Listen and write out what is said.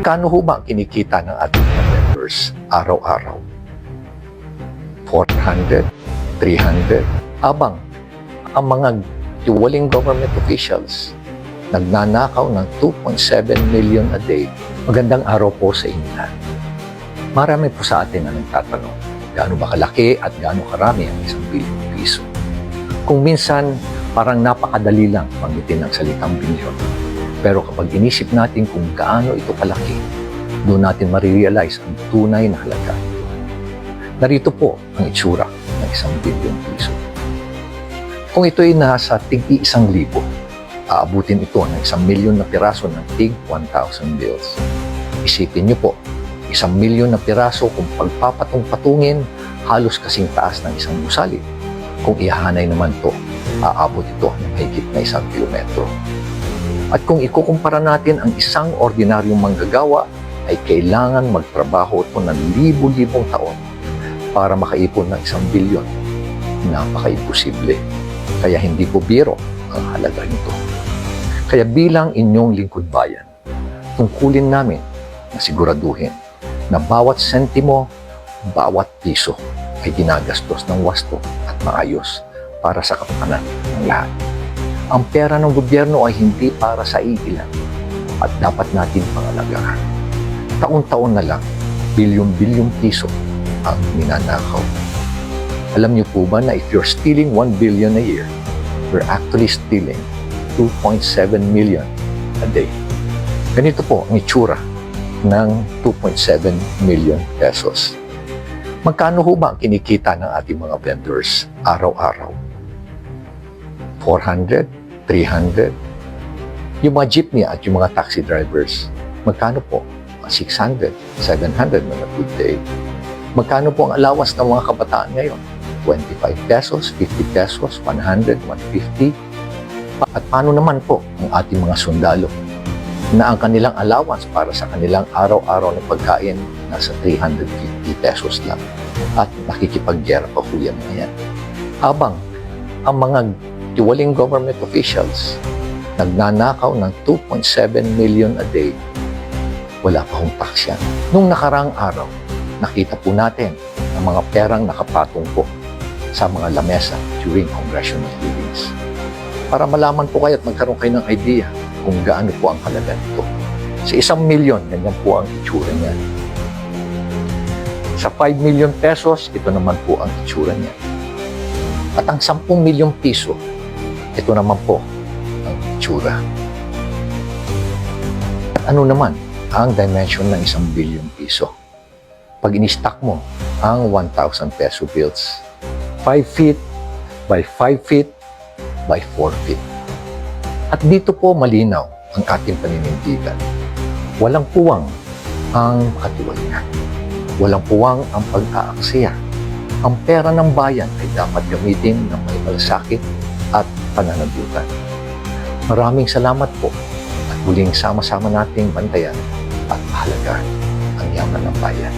Kano ho ba ang kinikita ng ating mga vendors araw-araw? 400, 300, abang ang mga tiwaling government officials nagnanakaw ng 2.7 million a day. Magandang araw po sa inyo lahat. Marami po sa atin na nagtatanong, gaano ba kalaki at gaano karami ang 1 bilyong piso? Kung minsan, parang napakadali lang banggitin ang salitang bilyon. Pero kapag inisip natin kung gaano ito kalaki, doon natin marirealize ang tunay na halaga nito. Narito po ang itsura ng 1 bilyong piso. Kung ito ay nasa tig-1,000, aabutin ito ng 1 milyon na piraso ng tig-1,000 bills. Isipin niyo po, 1 milyon na piraso kung pagpapatong-patungin, halos kasing taas ng isang gusali. Kung ihahanay naman to, aabot ito ng higit na 1 kilometro. At kung ikukumpara natin ang isang ordinaryong manggagawa, ay kailangan magtrabaho ito ng libu-libong taon para makaipon ng 1 bilyon. Napaka-imposible. Kaya hindi po biro ang halaga nito. Kaya bilang inyong lingkod bayan, tungkulin namin na siguraduhin na bawat sentimo, bawat piso ay ginagastos ng wasto at maayos para sa kapakanan ng lahat. Ang pera ng gobyerno ay hindi para sa iilan at dapat natin pangalagaan. Taon-taon na lang, bilyon-bilyong piso ang ninanakaw. Alam niyo po ba na if you're stealing 1 billion a year, we're actually stealing 2.7 million a day. Ganito po ang itsura ng 2.7 million pesos. Magkano ho ba ang kinikita ng ating mga vendors araw-araw? 400, 300. Yung mga jeepney at yung mga taxi drivers, magkano po? 600, 700 na good day. Magkano po ang allowance ng mga kabataan ngayon? 25 pesos, 50 pesos, 100, 150. At paano naman po ang ating mga sundalo na ang kanilang allowance para sa kanilang araw-araw na pagkain nasa 350 pesos lang at nakikipaggera pa po yan ngayon. Habang ang mga tiwaling government officials nagnanakaw ng 2.7 million a day, wala pa hong tax yan. Nung nakarang araw, nakita po natin ang mga perang nakapatong po sa mga lamesa during congressional hearings. Para malaman po kayo at magkaroon kayo ng idea kung gaano po ang halaga nito. Sa 1 milyon, ganyan po ang itsura niya. Sa 5 million pesos, ito naman po ang itsura niya. At ang 10 milyong piso, ito naman po ang itsura. At ano naman ang dimension ng 1 bilyong piso? Pag in-stack mo ang 1,000 peso bills, 5 feet by 5 feet by 4 feet. At dito po malinaw ang ating paninindigan. Walang puwang ang katiwalian. Walang puwang ang pag-aaksaya. Ang pera ng bayan ay dapat gamitin ng may malasakit at pananagutan. Maraming salamat po at muling sama-sama nating bantayan at mahalagaan ang yaman ng bayan.